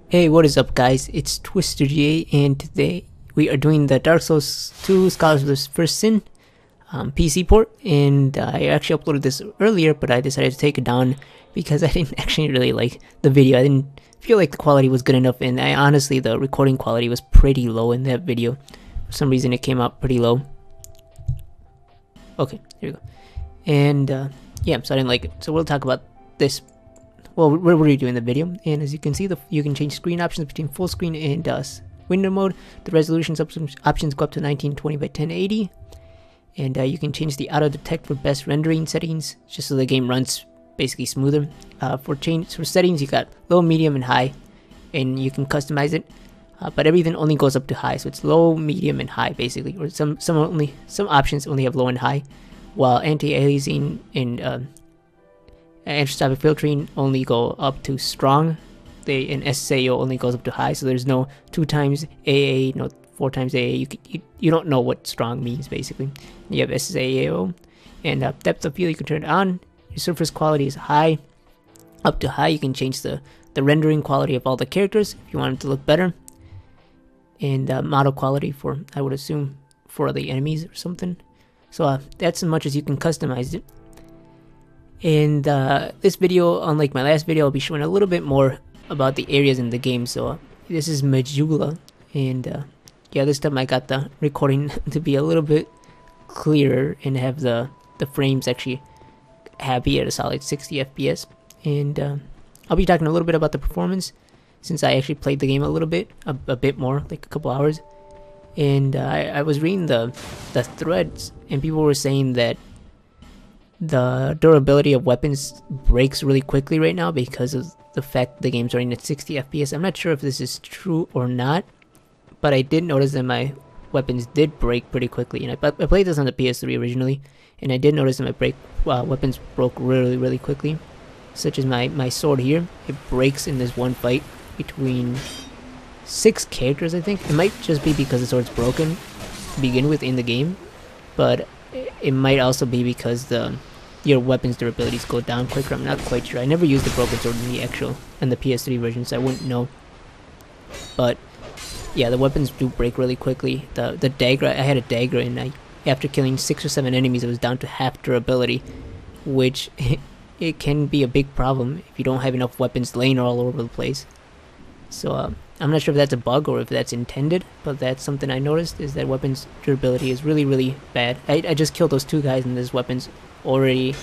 Hey, what is up guys? It's Twister GA and today we are doing the Dark Souls 2 Scholars of the First Sin PC port, and I actually uploaded this earlier, but I decided to take it down because I didn't actually really like the video. I didn't feel like the quality was good enough, and honestly the recording quality was pretty low in that video. For some reason it came out pretty low. Okay, here we go. And yeah, so I didn't like it. So we'll talk about this. Well, we're redoing the video, and as you can see, you can change screen options between full screen and window mode. The resolution options go up to 1920 by 1080, and you can change the auto detect for best rendering settings, just so the game runs basically smoother. For settings, you got low, medium, and high, and you can customize it. But everything only goes up to high, so it's low, medium, and high basically. Or some options only have low and high, while anti-aliasing and anti-static filtering only go up to strong. And SSAO only goes up to high, so there's no 2 times AA, no 4 times AA. You don't know what strong means basically. You have SSAO, and depth of field you can turn it on. Your surface quality is high, up to high. You can change the rendering quality of all the characters if you want it to look better, and model quality for, I would assume, for the enemies or something. So that's as much as you can customize it. And this video, unlike my last video, I'll be showing a little bit more about the areas in the game. So this is Majula, and yeah, this time I got the recording to be a little bit clearer and have the frames actually happy at a solid 60 FPS. And I'll be talking a little bit about the performance, since I actually played the game a little bit, a bit more, like a couple hours. And I was reading the threads, and people were saying that the durability of weapons breaks really quickly right now because of the fact the game's running at 60 FPS. I'm not sure if this is true or not, but I did notice that my weapons did break pretty quickly. And I played this on the PS3 originally, and I did notice that my weapons broke really quickly. Such as my sword here, it breaks in this one fight between 6 characters, I think. It might just be because the sword's broken to begin with in the game, but it might also be because your weapons durabilities go down quicker. I'm not quite sure. I never used the broken sword in the PS3 version, so I wouldn't know. But yeah, the weapons do break really quickly. The dagger, I had a dagger, and after killing 6 or 7 enemies, it was down to half durability, which it can be a big problem if you don't have enough weapons laying all over the place. So I'm not sure if that's a bug or if that's intended, but that's something I noticed, is that weapons durability is really bad. I just killed those 2 guys, and this weapon's already,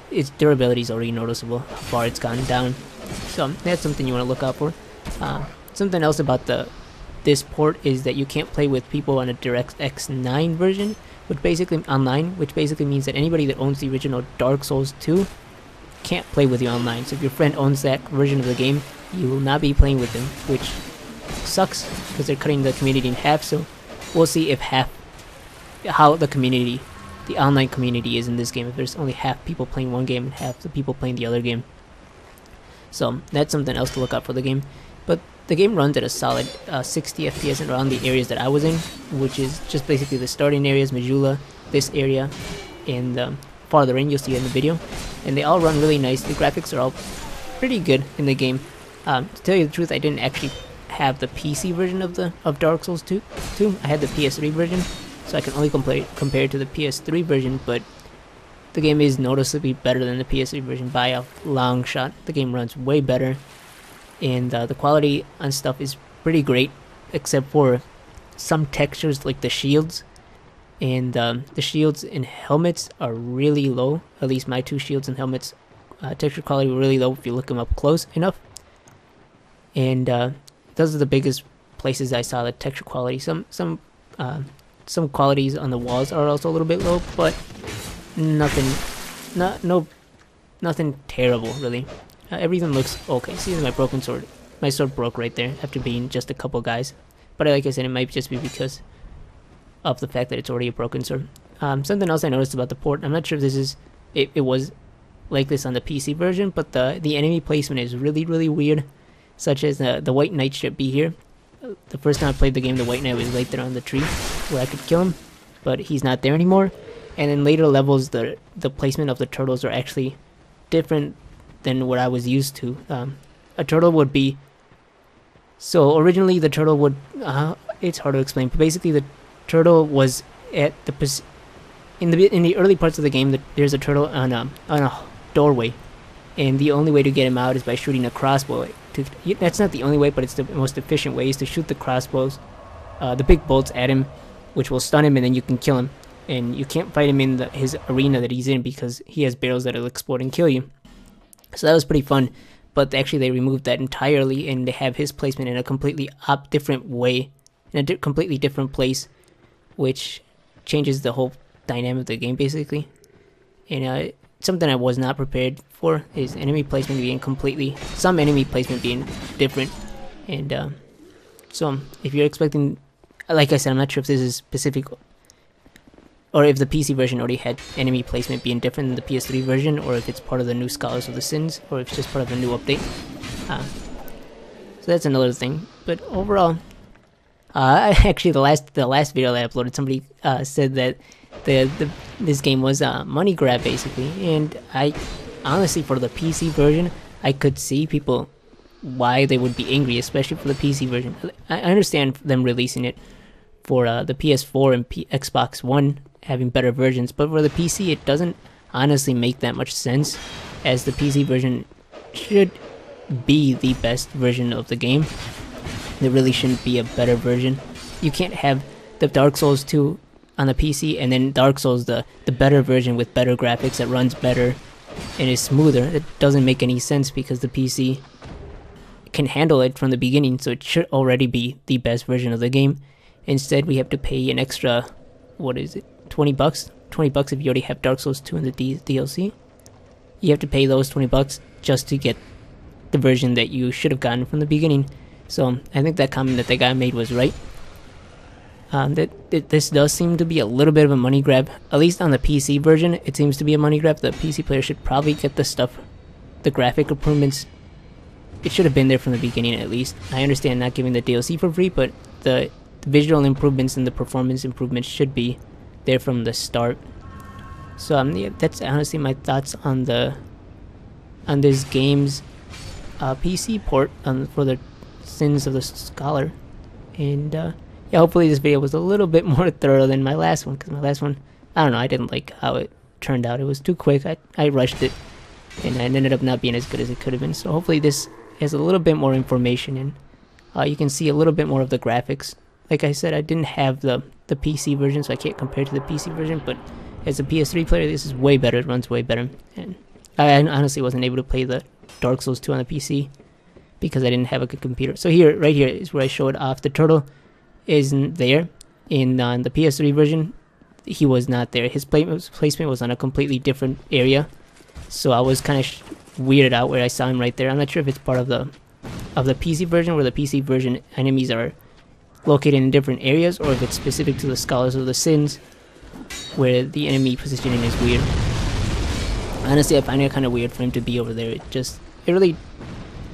its durability is already noticeable how far it's gone down. So that's something you want to look out for. Something else about this port is that you can't play with people on a DirectX 9 version, which basically means that anybody that owns the original Dark Souls 2 can't play with you online. So if your friend owns that version of the game, you will not be playing with them, which sucks because they're cutting the community in half. So we'll see if how the online community is in this game, if there's only half people playing one game and half the people playing the other game. So that's something else to look out for the game. But the game runs at a solid 60 FPS around the areas that I was in, which is just basically the starting areas, Majula, this area, and farther in, you'll see it in the video. And they all run really nice. The graphics are all pretty good in the game. To tell you the truth, I didn't actually have the PC version of Dark Souls 2. I had the PS3 version, so I can only compare it to the PS3 version, but the game is noticeably better than the PS3 version by a long shot. The game runs way better, and the quality on stuff is pretty great, except for some textures like the shields. And the shields and helmets are really low. At least my 2 shields and helmets texture quality were really low if you look them up close enough. And those are the biggest places I saw the texture quality. Some qualities on the walls are also a little bit low, but nothing terrible really. Everything looks okay. See my broken sword. My sword broke right there after being just a couple guys. But like I said, it might just be because of the fact that it's already a broken sword. Something else I noticed about the port, I'm not sure if this is it was like this on the PC version, but the enemy placement is really weird. Such as the White Knight should be here. The first time I played the game, the White Knight was right there on the tree where I could kill him, but he's not there anymore. And in later levels, the placement of the turtles are actually different than what I was used to. A turtle would be So originally the turtle would, it's hard to explain, but basically the turtle was at the in the early parts of the game. There's a turtle on a doorway, and the only way to get him out is by shooting a crossbow. That's not the only way, but it's the most efficient way, is to shoot the crossbows, the big bolts at him, which will stun him, and then you can kill him. And you can't fight him in his arena that he's in because he has barrels that'll explode and kill you. So that was pretty fun, but actually they removed that entirely, and they have his placement in a completely different way, in a completely different place, which changes the whole dynamic of the game basically. And something I was not prepared for is enemy placement being some enemy placement being different. And so if you're expecting, like I said, I'm not sure if this is specific, or if the PC version already had enemy placement being different than the PS3 version, or if it's part of the new Scholars of the Sins, or if it's just part of the new update. So that's another thing. But overall, actually the last video that I uploaded, somebody said that this game was a money grab basically, and I honestly, for the PC version, I could see people why they would be angry, especially for the PC version. I understand them releasing it for the PS4 and Xbox One having better versions, but for the PC it doesn't honestly make that much sense, as the PC version should be the best version of the game. There really shouldn't be a better version. You can't have the Dark Souls 2 on the PC and then Dark Souls the better version with better graphics that runs better and is smoother. It doesn't make any sense because the PC can handle it from the beginning, so it should already be the best version of the game. Instead we have to pay an extra, what is it, 20 bucks? 20 bucks if you already have Dark Souls 2 in the DLC. You have to pay those 20 bucks just to get the version that you should have gotten from the beginning. So I think that comment that the guy made was right. This does seem to be a little bit of a money grab. At least on the PC version, it seems to be a money grab. The PC player should probably get the stuff, the graphic improvements. It should have been there from the beginning at least. I understand not giving the DLC for free, but the visual improvements and the performance improvements should be there from the start. So yeah, that's honestly my thoughts on this game's PC port for the Sins of the Scholar. And yeah, hopefully this video was a little bit more thorough than my last one, because my last one, I don't know, I didn't like how it turned out. It was too quick. I rushed it, and it ended up not being as good as it could have been. So hopefully this has a little bit more information, and you can see a little bit more of the graphics. Like I said, I didn't have the PC version, so I can't compare to the PC version, but as a PS3 player, this is way better. It runs way better. And I honestly wasn't able to play the Dark Souls 2 on the PC because I didn't have a good computer. So here, right here, is where I showed off. The turtle isn't there. In the PS3 version, he was not there. His placement was on a completely different area. So I was kind of weirded out where I saw him right there. I'm not sure if it's part of the PC version, where the PC version enemies are located in different areas, or if it's specific to the Scholars of the Sins, where the enemy positioning is weird. Honestly, I find it kind of weird for him to be over there. It really,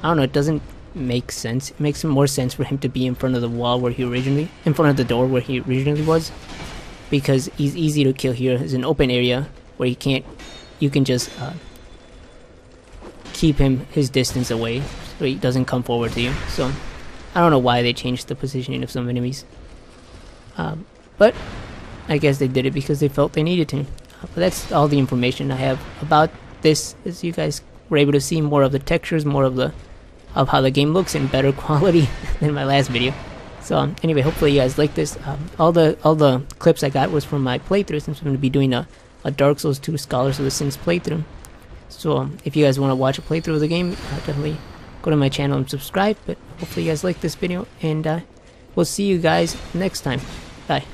I don't know, it doesn't make sense. It makes more sense for him to be in front of the wall where in front of the door where he originally was, because he's easy to kill here. It's an open area where you can just keep his distance away so he doesn't come forward to you. So I don't know why they changed the positioning of some enemies, but I guess they did it because they felt they needed to. But that's all the information I have about this. As you guys were able to see more of the textures, more of how the game looks in better quality than my last video. So anyway, hopefully you guys like this. All the clips I got was from my playthrough, since I'm going to be doing a Dark Souls 2 Scholars of the Sins playthrough. So if you guys want to watch a playthrough of the game, definitely go to my channel and subscribe. But hopefully you guys like this video, and we'll see you guys next time. Bye.